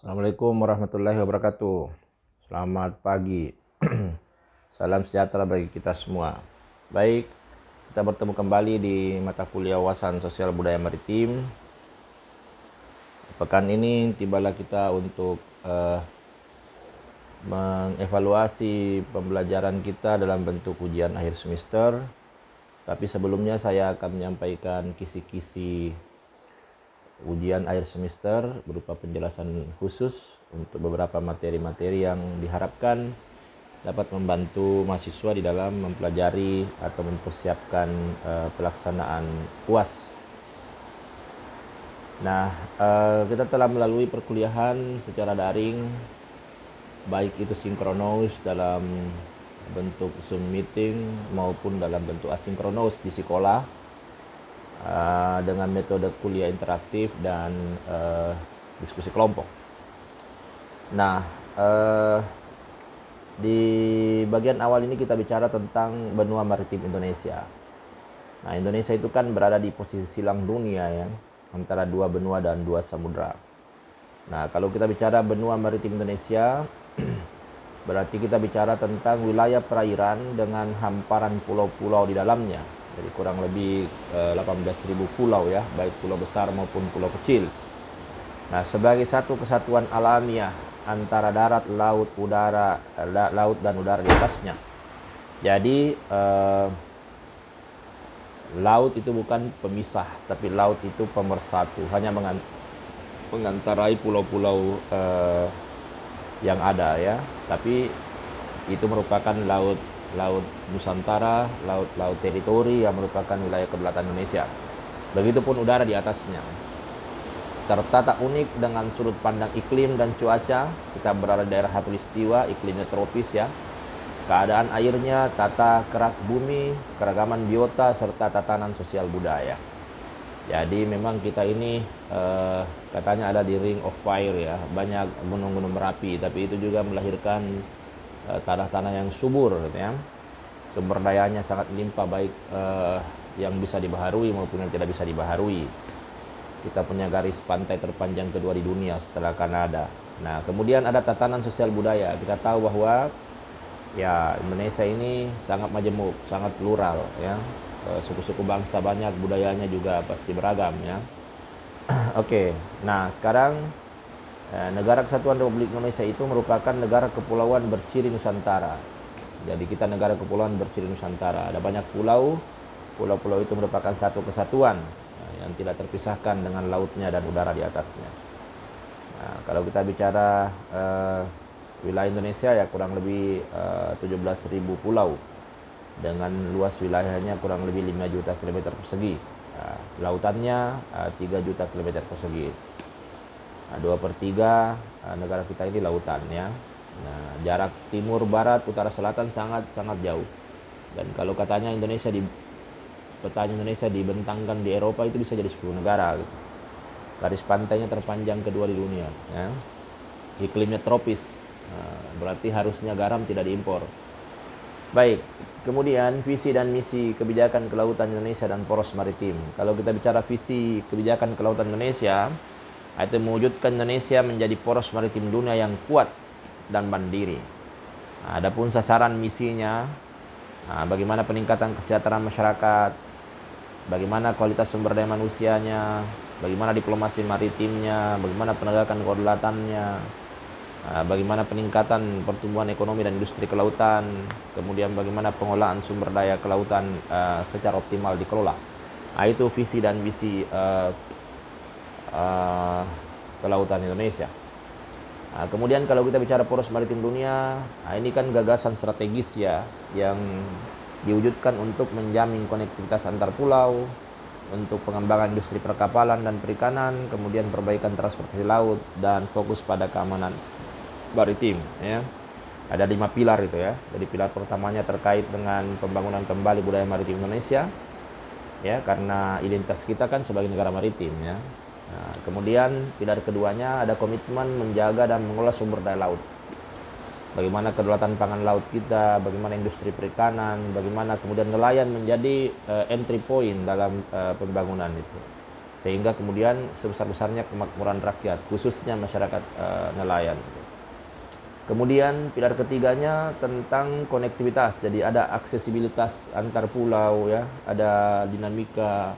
Assalamualaikum warahmatullahi wabarakatuh. Selamat pagi. Salam sejahtera bagi kita semua. Baik, kita bertemu kembali di mata kuliah wawasan sosial budaya maritim. Pekan ini tibalah kita untuk mengevaluasi pembelajaran kita dalam bentuk ujian akhir semester. Tapi sebelumnya saya akan menyampaikan kisi-kisi ujian akhir semester berupa penjelasan khusus untuk beberapa materi-materi yang diharapkan dapat membantu mahasiswa di dalam mempelajari atau mempersiapkan pelaksanaan UAS. Nah, kita telah melalui perkuliahan secara daring, baik itu sinkronus dalam bentuk Zoom meeting maupun dalam bentuk asinkronus di sekolah, dengan metode kuliah interaktif dan diskusi kelompok. Nah, di bagian awal ini kita bicara tentang benua maritim Indonesia. Nah, Indonesia itu kan berada di posisi silang dunia ya, antara dua benua dan dua samudra. Nah, kalau kita bicara benua maritim Indonesia, berarti kita bicara tentang wilayah perairan dengan hamparan pulau-pulau di dalamnya. Jadi kurang lebih 18.000 pulau ya, baik pulau besar maupun pulau kecil. Nah, sebagai satu kesatuan alamiah antara darat, laut, udara, laut dan udara di atasnya. Jadi laut itu bukan pemisah, tapi laut itu pemersatu, hanya mengantarai pulau-pulau yang ada ya. Tapi itu merupakan laut Nusantara, laut teritori yang merupakan wilayah kedaulatan Indonesia. Begitupun udara di atasnya. Tertata unik dengan sudut pandang iklim dan cuaca. Kita berada di daerah khatulistiwa, iklimnya tropis ya. Keadaan airnya, tata kerak bumi, keragaman biota, serta tatanan sosial budaya. Jadi memang kita ini katanya ada di Ring of Fire ya, banyak gunung-gunung Merapi, tapi itu juga melahirkan tanah-tanah yang subur gitu ya. Sumber dayanya sangat limpah, baik yang bisa dibaharui maupun yang tidak bisa dibaharui. Kita punya garis pantai terpanjang kedua di dunia setelah Kanada. Nah, kemudian ada tatanan sosial budaya. Kita tahu bahwa ya Indonesia ini sangat majemuk, sangat plural ya. Suku-suku bangsa banyak, budayanya juga pasti beragam ya. Oke, nah sekarang negara Kesatuan Republik Indonesia itu merupakan negara kepulauan berciri Nusantara. Jadi kita negara kepulauan berciri Nusantara. Ada banyak pulau. Pulau-pulau itu merupakan satu kesatuan yang tidak terpisahkan dengan lautnya dan udara di atasnya. Nah, kalau kita bicara wilayah Indonesia ya kurang lebih 17.000 pulau dengan luas wilayahnya kurang lebih 5 juta kilometer persegi. Nah, lautannya 3 juta kilometer persegi. Nah, 2/3 negara kita ini lautan ya. Nah, jarak timur, barat, utara, selatan sangat jauh. Dan kalau katanya petanya Indonesia dibentangkan di Eropa itu bisa jadi 10 negara gitu. Garis pantainya terpanjang kedua di dunia ya. Iklimnya tropis. Berarti harusnya garam tidak diimpor. Baik, kemudian visi dan misi kebijakan kelautan Indonesia dan poros maritim. Kalau kita bicara visi kebijakan kelautan Indonesia, itu mewujudkan Indonesia menjadi poros maritim dunia yang kuat dan mandiri. Nah, adapun sasaran misinya, bagaimana peningkatan kesejahteraan masyarakat, bagaimana kualitas sumber daya manusianya, bagaimana diplomasi maritimnya, bagaimana penegakan kedaulatannya, bagaimana peningkatan pertumbuhan ekonomi dan industri kelautan, kemudian bagaimana pengolahan sumber daya kelautan secara optimal dikelola. Nah, itu visi dan misi kelautan Indonesia. Nah, kemudian kalau kita bicara poros maritim dunia, ini kan gagasan strategis ya yang diwujudkan untuk menjamin konektivitas antar pulau, untuk pengembangan industri perkapalan dan perikanan, kemudian perbaikan transportasi laut dan fokus pada keamanan maritim ya. Ada 5 pilar itu ya. Jadi pilar pertamanya terkait dengan pembangunan kembali budaya maritim Indonesia ya, karena identitas kita kan sebagai negara maritim ya. Nah, kemudian pilar keduanya ada komitmen menjaga dan mengelola sumber daya laut. Bagaimana kedaulatan pangan laut kita, bagaimana industri perikanan, bagaimana kemudian nelayan menjadi entry point dalam pembangunan itu. sehingga kemudian sebesar-besarnya kemakmuran rakyat, khususnya masyarakat nelayan. Kemudian pilar ketiganya tentang konektivitas, jadi ada aksesibilitas antar pulau ya, ada dinamika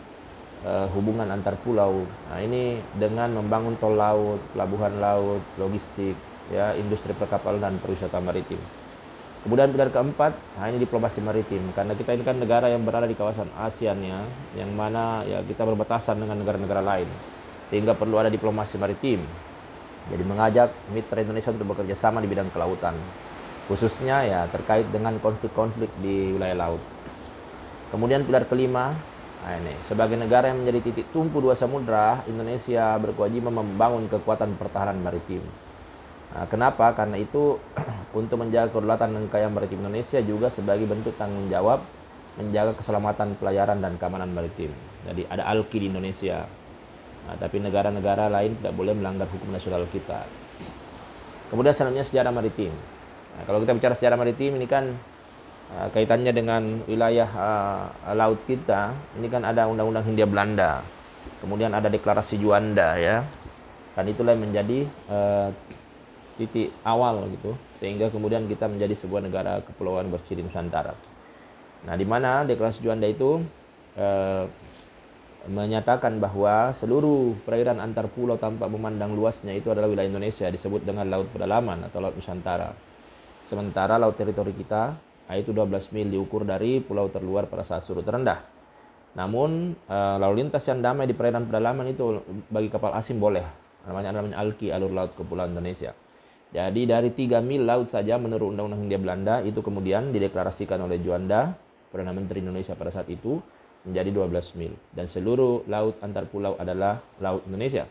hubungan antar pulau. Nah, ini dengan membangun tol laut, pelabuhan laut, logistik, ya, industri perkapalan dan pariwisata maritim. Kemudian pilar keempat, nah ini diplomasi maritim, karena kita ini kan negara yang berada di kawasan ASEAN ya, yang mana ya kita berbatasan dengan negara-negara lain, sehingga perlu ada diplomasi maritim. Jadi mengajak mitra Indonesia untuk bekerja sama di bidang kelautan, khususnya ya terkait dengan konflik-konflik di wilayah laut. Kemudian pilar kelima, nah ini sebagai negara yang menjadi titik tumpu dua samudra, Indonesia berkewajiban membangun kekuatan pertahanan maritim. Nah, kenapa? Karena itu untuk menjaga kedaulatan dan kekayaan maritim Indonesia juga sebagai bentuk tanggung jawab menjaga keselamatan pelayaran dan keamanan maritim. Jadi ada ALKI di Indonesia. Nah, tapi negara-negara lain tidak boleh melanggar hukum nasional kita. Kemudian selanjutnya sejarah maritim. Nah, kalau kita bicara sejarah maritim ini kan kaitannya dengan wilayah laut kita. Ini kan ada Undang-Undang Hindia Belanda. Kemudian ada Deklarasi Juanda ya. Dan itulah yang menjadi titik awal gitu, sehingga kemudian kita menjadi sebuah negara kepulauan berciri Nusantara. Nah, di mana Deklarasi Juanda itu menyatakan bahwa seluruh perairan antar pulau tanpa memandang luasnya itu adalah wilayah Indonesia, disebut dengan Laut Pedalaman atau Laut Nusantara. Sementara laut teritori kita itu 12 mil diukur dari pulau terluar pada saat surut terendah. Namun lalu lintas yang damai di perairan pedalaman itu bagi kapal asing boleh. Namanya ALKI, Alur Laut Kepulauan Indonesia. Jadi dari 3 mil laut saja menurut Undang-Undang Hindia Belanda itu kemudian dideklarasikan oleh Juanda, Perdana Menteri Indonesia pada saat itu, menjadi 12 mil. Dan seluruh laut antar pulau adalah laut Indonesia.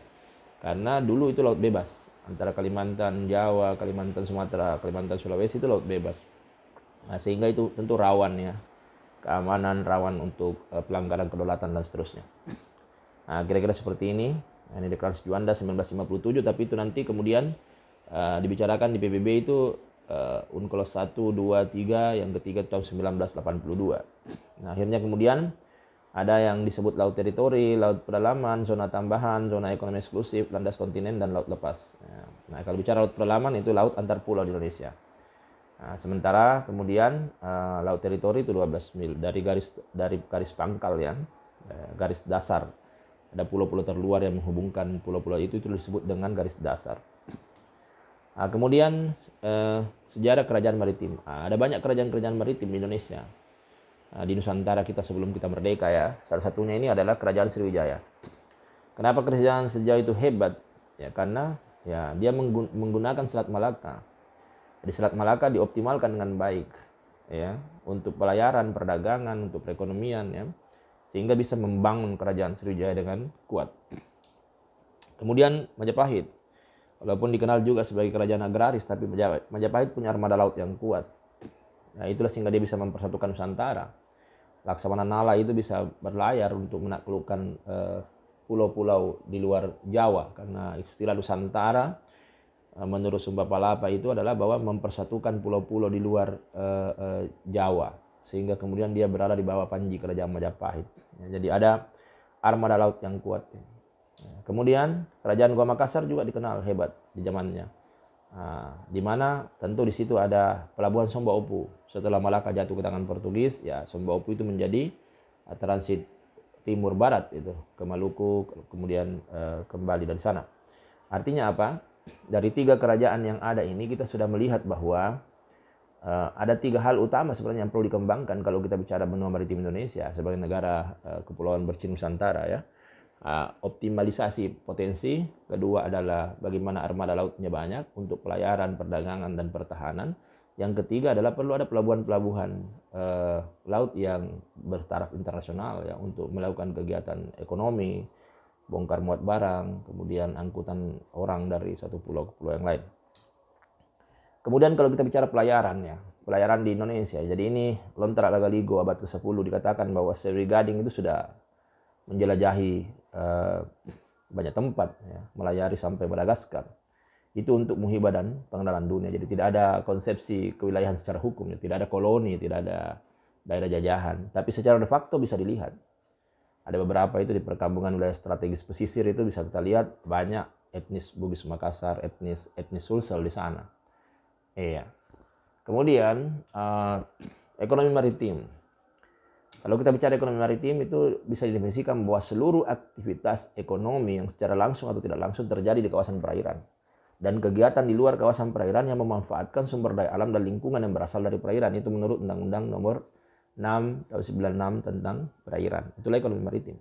Karena dulu itu laut bebas. Antara Kalimantan, Jawa, Kalimantan Sumatera, Kalimantan Sulawesi itu laut bebas. Nah, sehingga itu tentu rawan ya. Keamanan, rawan untuk pelanggaran kedaulatan dan seterusnya. Nah, kira-kira seperti ini. Nah, ini Deklarasi Juanda 1957, tapi itu nanti kemudian dibicarakan di PBB itu UNCLOS 1, 2, 3, yang ketiga tahun 1982. Nah, akhirnya kemudian ada yang disebut laut teritori, laut pedalaman, zona tambahan, zona ekonomi eksklusif, landas kontinen, dan laut lepas. Nah, kalau bicara laut pedalaman itu laut antar pulau di Indonesia. Nah, sementara kemudian laut teritori itu 12 mil dari garis pangkal ya, garis dasar. Ada pulau-pulau terluar yang menghubungkan pulau-pulau itu disebut dengan garis dasar. Nah, kemudian sejarah kerajaan maritim. Nah, ada banyak kerajaan-kerajaan maritim di Indonesia. Di Nusantara kita sebelum kita merdeka ya. Salah satunya ini adalah Kerajaan Sriwijaya. Kenapa Kerajaan Sriwijaya itu hebat? Ya karena ya dia menggunakan Selat Malaka. Jadi Selat Malaka dioptimalkan dengan baik ya untuk pelayaran, perdagangan, untuk perekonomian ya. Sehingga bisa membangun Kerajaan Sriwijaya dengan kuat. Kemudian Majapahit. Walaupun dikenal juga sebagai kerajaan agraris, tapi Majapahit punya armada laut yang kuat. Nah, itulah sehingga dia bisa mempersatukan Nusantara. Laksamana Nala itu bisa berlayar untuk menaklukkan pulau-pulau di luar Jawa, karena istilah Nusantara menurut Sumba Palapa itu adalah bahwa mempersatukan pulau-pulau di luar Jawa, sehingga kemudian dia berada di bawah panji Kerajaan Majapahit. Ya, jadi ada armada laut yang kuat. Kemudian Kerajaan Gua Makassar juga dikenal hebat di zamannya. Di mana tentu di situ ada pelabuhan Somba Opu. Setelah Malaka jatuh ke tangan Portugis, ya Somba Opu itu menjadi transit timur barat itu ke Maluku, kemudian kembali dari sana. Artinya apa? Dari 3 kerajaan yang ada ini kita sudah melihat bahwa ada 3 hal utama sebenarnya yang perlu dikembangkan kalau kita bicara benua maritim Indonesia sebagai negara kepulauan berciri Nusantara ya. Optimalisasi potensi, kedua adalah bagaimana armada lautnya banyak untuk pelayaran, perdagangan, dan pertahanan. Yang ketiga adalah perlu ada pelabuhan-pelabuhan laut yang bertaraf internasional ya untuk melakukan kegiatan ekonomi, bongkar muat barang, kemudian angkutan orang dari satu pulau ke pulau yang lain. Kemudian kalau kita bicara pelayaran ya, pelayaran di Indonesia. Jadi ini Lontar Lagaligo abad ke-10 dikatakan bahwa Sri Gading itu sudah menjelajahi banyak tempat ya, melayari sampai Madagaskar. Itu untuk muhibah dan pengenalan dunia. Jadi tidak ada konsepsi kewilayahan secara hukum, ya. Tidak ada koloni, tidak ada daerah jajahan. Tapi secara de facto bisa dilihat Ada beberapa itu di perkampungan wilayah strategis pesisir itu bisa kita lihat banyak etnis Bugis Makassar, etnis Sulsel di sana. Iya. Kemudian ekonomi maritim. Kalau kita bicara ekonomi maritim itu bisa didefinisikan bahwa seluruh aktivitas ekonomi yang secara langsung atau tidak langsung terjadi di kawasan perairan dan kegiatan di luar kawasan perairan yang memanfaatkan sumber daya alam dan lingkungan yang berasal dari perairan, itu menurut Undang-Undang Nomor 6 tahun 96 tentang perairan. Itulah ekonomi maritim.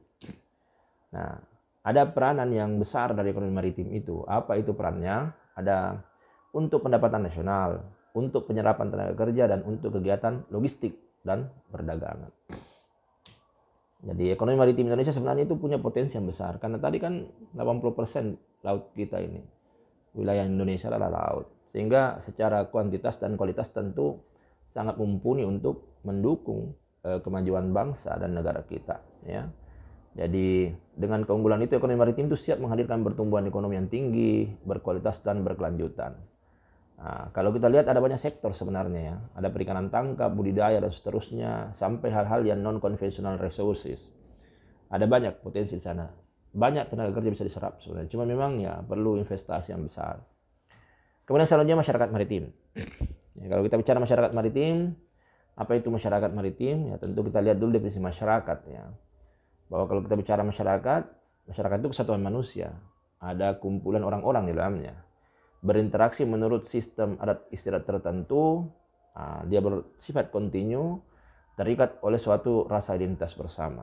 Nah, ada peranan yang besar dari ekonomi maritim itu. Apa itu perannya? Ada untuk pendapatan nasional, untuk penyerapan tenaga kerja, dan untuk kegiatan logistik dan perdagangan. Jadi ekonomi maritim Indonesia sebenarnya itu punya potensi yang besar. Karena tadi kan 80% laut kita ini, wilayah Indonesia adalah laut. Sehingga secara kuantitas dan kualitas tentu sangat mumpuni untuk mendukung kemajuan bangsa dan negara kita. Ya. Jadi dengan keunggulan itu ekonomi maritim itu siap menghadirkan pertumbuhan ekonomi yang tinggi, berkualitas dan berkelanjutan. Nah, kalau kita lihat ada banyak sektor sebenarnya ya. Ada perikanan tangkap, budidaya dan seterusnya, sampai hal-hal yang non-conventional resources. Ada banyak potensi di sana. Banyak tenaga kerja bisa diserap sebenarnya. Cuma memang ya perlu investasi yang besar. Kemudian selanjutnya masyarakat maritim. Ya, kalau kita bicara masyarakat maritim, apa itu masyarakat maritim? Ya tentu kita lihat dulu definisi masyarakat ya. Bahwa kalau kita bicara masyarakat itu kesatuan manusia. Ada kumpulan orang-orang di dalamnya. Berinteraksi menurut sistem adat istiadat tertentu, dia bersifat kontinu, terikat oleh suatu rasa identitas bersama.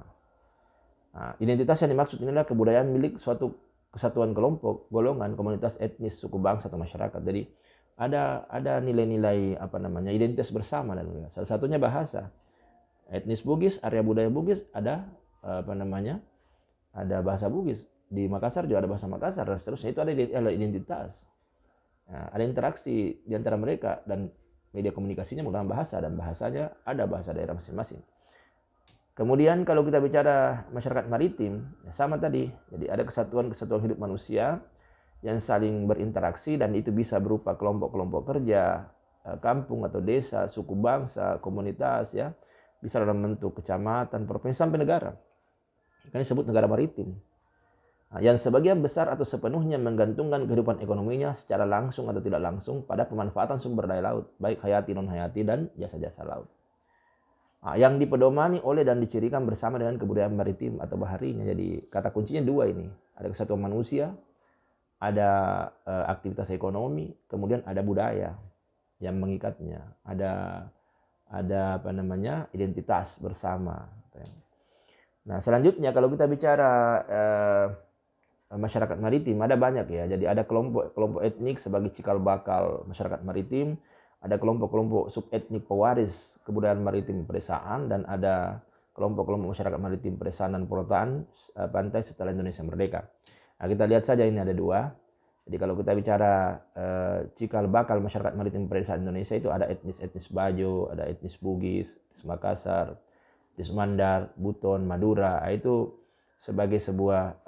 Identitas yang dimaksud ini adalah kebudayaan milik suatu kesatuan kelompok, golongan, komunitas, etnis, suku bangsa atau masyarakat. Jadi ada nilai-nilai identitas bersama dan salah satunya bahasa. Etnis Bugis, area budaya Bugis ada ada bahasa Bugis. Di Makassar juga ada bahasa Makassar dan seterusnya. Itu ada identitas. Nah, ada interaksi di antara mereka dan media komunikasinya menggunakan bahasa dan bahasanya ada bahasa daerah masing-masing. Kemudian kalau kita bicara masyarakat maritim, ya sama tadi. Jadi ada kesatuan hidup manusia yang saling berinteraksi dan itu bisa berupa kelompok-kelompok kerja, kampung atau desa, suku bangsa, komunitas ya. Bisa dalam bentuk kecamatan, provinsi sampai negara. Ini disebut negara maritim. Yang sebagian besar atau sepenuhnya menggantungkan kehidupan ekonominya secara langsung atau tidak langsung pada pemanfaatan sumber daya laut, baik hayati, non-hayati, dan jasa-jasa laut. Yang dipedomani oleh dan dicirikan bersama dengan kebudayaan maritim atau baharinya. Jadi kata kuncinya dua ini. Ada kesatuan manusia, ada aktivitas ekonomi, kemudian ada budaya yang mengikatnya. Ada identitas bersama. Nah, selanjutnya kalau kita bicara masyarakat maritim ada banyak ya. Jadi ada kelompok etnik sebagai cikal bakal masyarakat maritim, ada kelompok-kelompok subetnik pewaris kebudayaan maritim pedesaan, dan ada kelompok-kelompok masyarakat maritim pedesaan dan porotaan pantai setelah Indonesia merdeka. Nah, kita lihat saja ini ada dua. Jadi kalau kita bicara cikal bakal masyarakat maritim pedesaan Indonesia itu ada etnis Bajo, ada etnis Bugis, etnis Makassar, etnis Mandar, Buton, Madura. Itu sebagai sebuah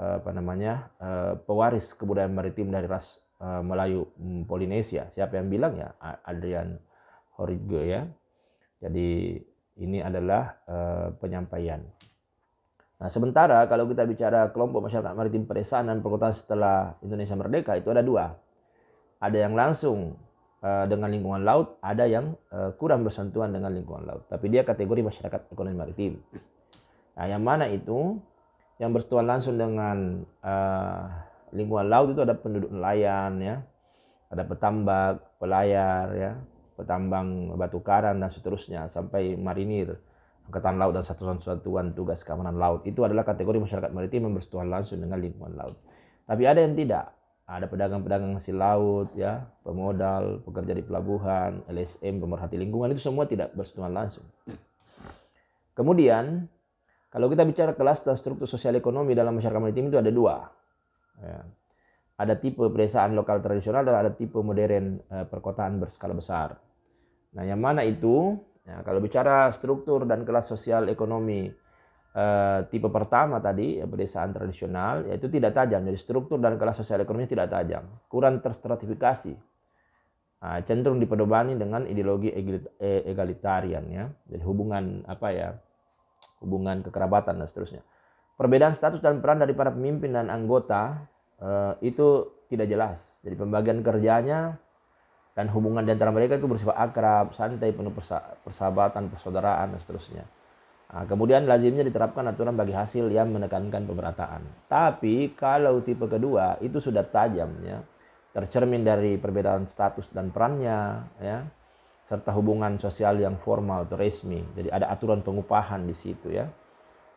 pewaris kebudayaan maritim dari ras Melayu Polinesia. Siapa yang bilang ya? Adrian Horige ya. Jadi ini adalah penyampaian. Nah, sementara kalau kita bicara kelompok masyarakat maritim pedesaan dan perkotaan setelah Indonesia merdeka itu ada dua. Ada yang langsung dengan lingkungan laut, ada yang kurang bersentuhan dengan lingkungan laut. Tapi dia kategori masyarakat ekonomi maritim. Nah, yang mana itu? Yang bersentuhan langsung dengan lingkungan laut itu ada penduduk nelayan ya, ada petambak, pelayar ya, petambang batu karang dan seterusnya, sampai marinir, angkatan laut dan satuan-satuan tugas keamanan laut. Itu adalah kategori masyarakat maritim yang bersentuhan langsung dengan lingkungan laut. Tapi ada yang tidak. Ada pedagang-pedagang hasil laut ya, pemodal, pekerja di pelabuhan, LSM, pemerhati lingkungan, itu semua tidak bersentuhan langsung. Kemudian kalau kita bicara kelas dan struktur sosial ekonomi dalam masyarakat maritim itu ada dua. Ya. Ada tipe pedesaan lokal tradisional dan ada tipe modern perkotaan berskala besar. Nah, yang mana itu? Ya, kalau bicara struktur dan kelas sosial ekonomi tipe pertama tadi, ya, pedesaan tradisional, yaitu tidak tajam. Jadi struktur dan kelas sosial ekonomi tidak tajam, kurang terstratifikasi. Cenderung dipedomani dengan ideologi egalitarian ya. Jadi hubungan hubungan kekerabatan dan seterusnya. Perbedaan status dan peran dari para pemimpin dan anggota itu tidak jelas. Jadi pembagian kerjanya dan hubungan di antara mereka itu bersifat akrab, santai, penuh persahabatan, persaudaraan, dan seterusnya. Nah, kemudian lazimnya diterapkan aturan bagi hasil yang menekankan pemerataan. Tapi kalau tipe kedua itu sudah tajam ya, tercermin dari perbedaan status dan perannya ya, serta hubungan sosial yang formal atau resmi. Jadi ada aturan pengupahan di situ ya.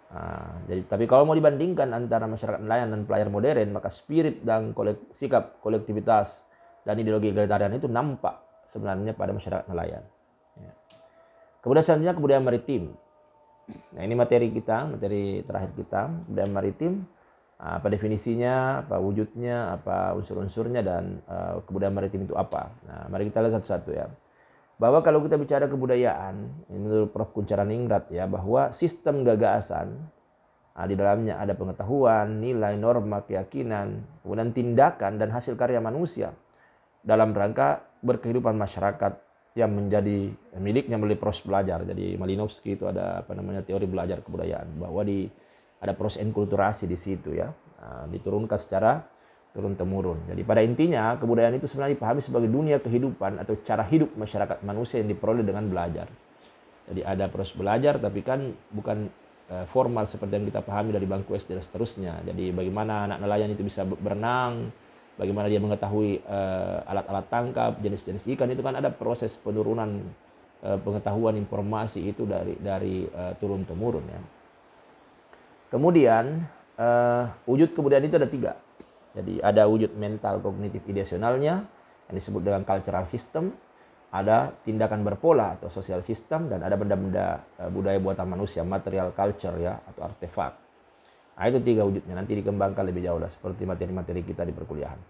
Nah, jadi tapi kalau mau dibandingkan antara masyarakat nelayan dan pelayar modern, maka spirit dan sikap kolektivitas dan ideologi egalitarian itu nampak sebenarnya pada masyarakat nelayan. Ya. Kemudian selanjutnya kebudayaan maritim. Nah ini materi kita, materi terakhir kita, kebudayaan maritim. Apa definisinya, apa wujudnya, apa unsur-unsurnya, dan kebudayaan maritim itu apa. Nah mari kita lihat satu-satu ya. Bahwa kalau kita bicara kebudayaan, ini menurut Prof. Kuncharaningrat ya, bahwa sistem gagasan, di dalamnya ada pengetahuan, nilai, norma, keyakinan, kemudian tindakan dan hasil karya manusia dalam rangka berkehidupan masyarakat yang menjadi miliknya melalui proses belajar. Jadi Malinowski itu ada teori belajar kebudayaan, bahwa ada proses enkulturasi di situ ya, diturunkan secara turun temurun. Jadi pada intinya kebudayaan itu sebenarnya dipahami sebagai dunia kehidupan atau cara hidup masyarakat manusia yang diperoleh dengan belajar. Jadi ada proses belajar tapi kan bukan formal seperti yang kita pahami dari bangku SD dan seterusnya. Jadi bagaimana anak nelayan itu bisa berenang, bagaimana dia mengetahui alat-alat tangkap, jenis-jenis ikan, itu kan ada proses penurunan pengetahuan informasi itu dari turun temurun ya. Kemudian wujud kebudayaan itu ada 3. Jadi ada wujud mental kognitif ideasionalnya yang disebut dengan cultural system, ada tindakan berpola atau social system, dan ada benda-benda budaya buatan manusia, material culture ya, atau artefak. Nah itu 3 wujudnya, nanti dikembangkan lebih jauh lah seperti materi-materi kita di perkuliahan.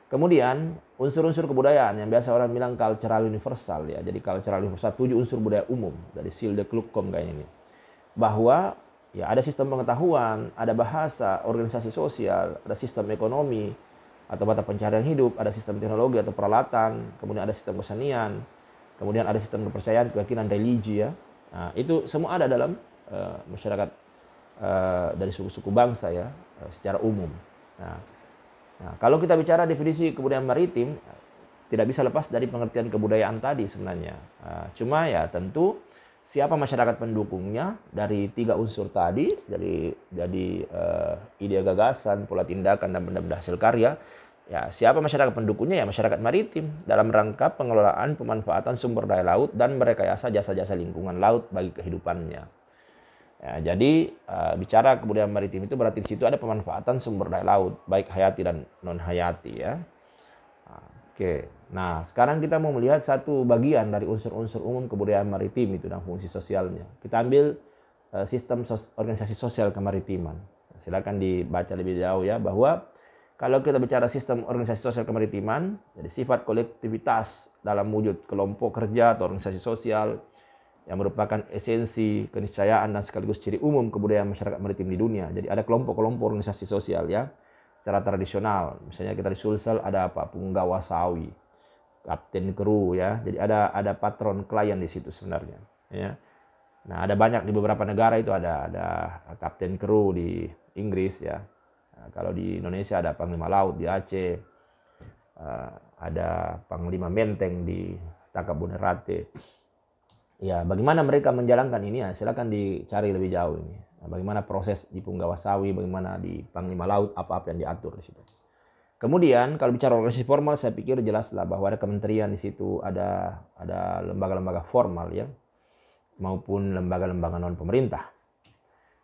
Kemudian unsur-unsur kebudayaan yang biasa orang bilang cultural universal ya. Jadi cultural universal 7 unsur budaya umum dari Silde Klukkom kayak ini. Bahwa ya ada sistem pengetahuan, ada bahasa, organisasi sosial, ada sistem ekonomi atau mata pencaharian hidup, ada sistem teknologi atau peralatan, kemudian ada sistem kesenian, kemudian ada sistem kepercayaan, keyakinan, religi ya. Nah, itu semua ada dalam masyarakat dari suku-suku bangsa ya, secara umum. Nah, kalau kita bicara definisi kebudayaan maritim, tidak bisa lepas dari pengertian kebudayaan tadi sebenarnya. Cuma ya tentu siapa masyarakat pendukungnya dari 3 unsur tadi, dari ide gagasan, pola tindakan, dan benda-benda hasil karya. Ya, siapa masyarakat pendukungnya? Ya masyarakat maritim dalam rangka pengelolaan pemanfaatan sumber daya laut dan merekayasa jasa-jasa lingkungan laut bagi kehidupannya. Ya, jadi bicara kebudayaan maritim itu berarti di situ ada pemanfaatan sumber daya laut, baik hayati dan non hayati ya. Oke, nah sekarang kita mau melihat satu bagian dari unsur-unsur umum kebudayaan maritim itu dan fungsi sosialnya. Kita ambil sistem organisasi sosial kemaritiman. Silakan dibaca lebih jauh ya, bahwa kalau kita bicara sistem organisasi sosial kemaritiman, jadi sifat kolektivitas dalam wujud kelompok kerja atau organisasi sosial yang merupakan esensi, keniscayaan, dan sekaligus ciri umum kebudayaan masyarakat maritim di dunia. Jadi ada kelompok-kelompok organisasi sosial ya. Secara tradisional, misalnya kita di Sulsel ada apa? Punggawa sawi, kapten kru ya. Jadi ada patron klien di situ sebenarnya ya. Nah, ada banyak di beberapa negara itu ada kapten kru di Inggris ya. Nah, kalau di Indonesia ada panglima laut di Aceh. Ada panglima menteng di Takabonerate. Ya, bagaimana mereka menjalankan ini ya, silakan dicari lebih jauh ini. Nah, bagaimana proses di Punggawa Sawi, bagaimana di Panglima Laut, apa-apa yang diatur di situ. Kemudian kalau bicara organisasi formal, saya pikir jelaslah bahwa ada kementerian di situ, ada lembaga-lembaga formal ya, maupun lembaga-lembaga non pemerintah.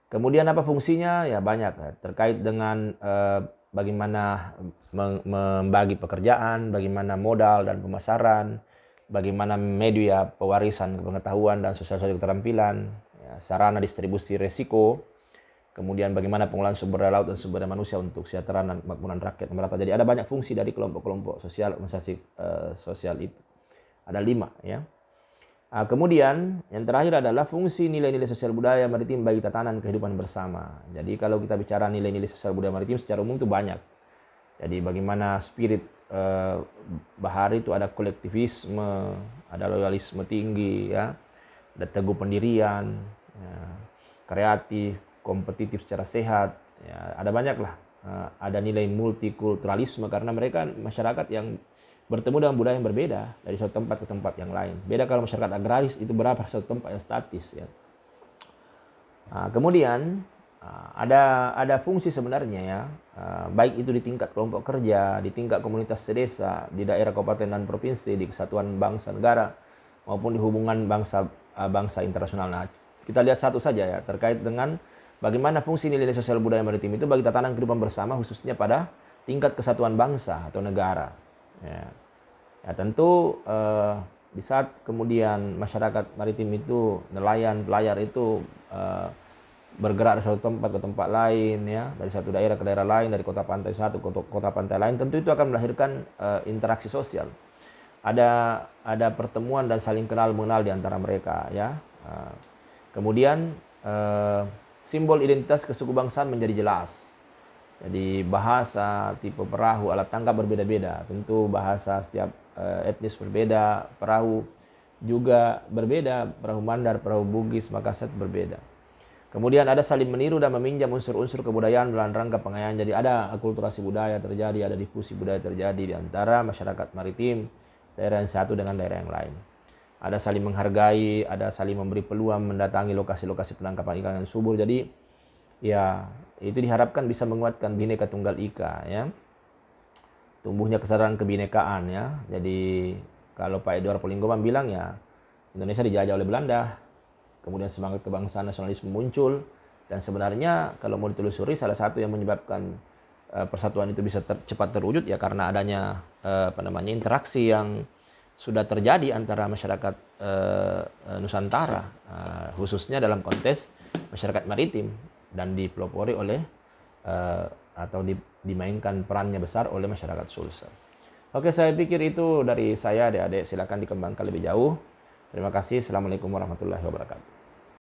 Kemudian apa fungsinya? Ya banyak ya, terkait dengan bagaimana membagi pekerjaan, bagaimana modal dan pemasaran, bagaimana media pewarisan pengetahuan dan sosialisasi keterampilan, ya, sarana distribusi resiko, kemudian bagaimana pengolahan sumber daya laut dan sumber daya manusia untuk kesejahteraan dan kemakmuran rakyat merata. Jadi ada banyak fungsi dari kelompok-kelompok sosial, organisasi sosial itu. Ada 5 ya. Kemudian yang terakhir adalah fungsi nilai-nilai sosial budaya maritim bagi tatanan kehidupan bersama. Jadi kalau kita bicara nilai-nilai sosial budaya maritim secara umum itu banyak. Jadi bagaimana spirit bahari itu ada kolektivisme, ada loyalisme tinggi ya, ada teguh pendirian, ya, kreatif, kompetitif secara sehat. Ya, ada banyak lah. Ada nilai multikulturalisme karena mereka masyarakat yang bertemu dengan budaya yang berbeda dari satu tempat ke tempat yang lain. Beda kalau masyarakat agraris itu berada pada satu tempat yang statis ya. Kemudian ada fungsi sebenarnya ya, baik itu di tingkat kelompok kerja, di tingkat komunitas sedesa, di daerah kabupaten dan provinsi, di kesatuan bangsa negara maupun di hubungan bangsa internasional. Nah, kita lihat satu saja ya terkait dengan bagaimana fungsi nilai sosial budaya maritim itu bagi tatanan kehidupan bersama khususnya pada tingkat kesatuan bangsa atau negara. Ya tentu di saat kemudian masyarakat maritim itu, nelayan, pelayar itu bergerak dari satu tempat ke tempat lain ya, dari satu daerah ke daerah lain, dari kota pantai satu ke kota pantai lain, tentu itu akan melahirkan interaksi sosial. Ada pertemuan dan saling kenal mengenal di antara mereka ya. Kemudian simbol identitas kesukubangsaan menjadi jelas. Jadi bahasa, tipe perahu, alat tangkap berbeda-beda. Tentu bahasa setiap etnis berbeda, perahu juga berbeda, perahu Mandar, perahu Bugis, Makassar berbeda. Kemudian ada saling meniru dan meminjam unsur-unsur kebudayaan dalam rangka pengayaan. Jadi ada akulturasi budaya terjadi, ada difusi budaya terjadi di antara masyarakat maritim daerah yang satu dengan daerah yang lain. Ada saling menghargai, ada saling memberi peluang mendatangi lokasi-lokasi penangkapan ikan yang subur. Jadi ya itu diharapkan bisa menguatkan Bhinneka Tunggal Ika ya. Tumbuhnya kesadaran kebinekaan ya. Jadi kalau Pak Edward Polinggoman bilang ya Indonesia dijajah oleh Belanda, kemudian semangat kebangsaan nasionalisme muncul, dan sebenarnya kalau mau ditelusuri salah satu yang menyebabkan persatuan itu bisa cepat terwujud ya karena adanya interaksi yang sudah terjadi antara masyarakat Nusantara, khususnya dalam konteks masyarakat maritim, dan dipelopori oleh atau dimainkan perannya besar oleh masyarakat Sulsel. Oke, saya pikir itu dari saya, adik-adik. Silakan dikembangkan lebih jauh. Terima kasih. Assalamualaikum warahmatullahi wabarakatuh.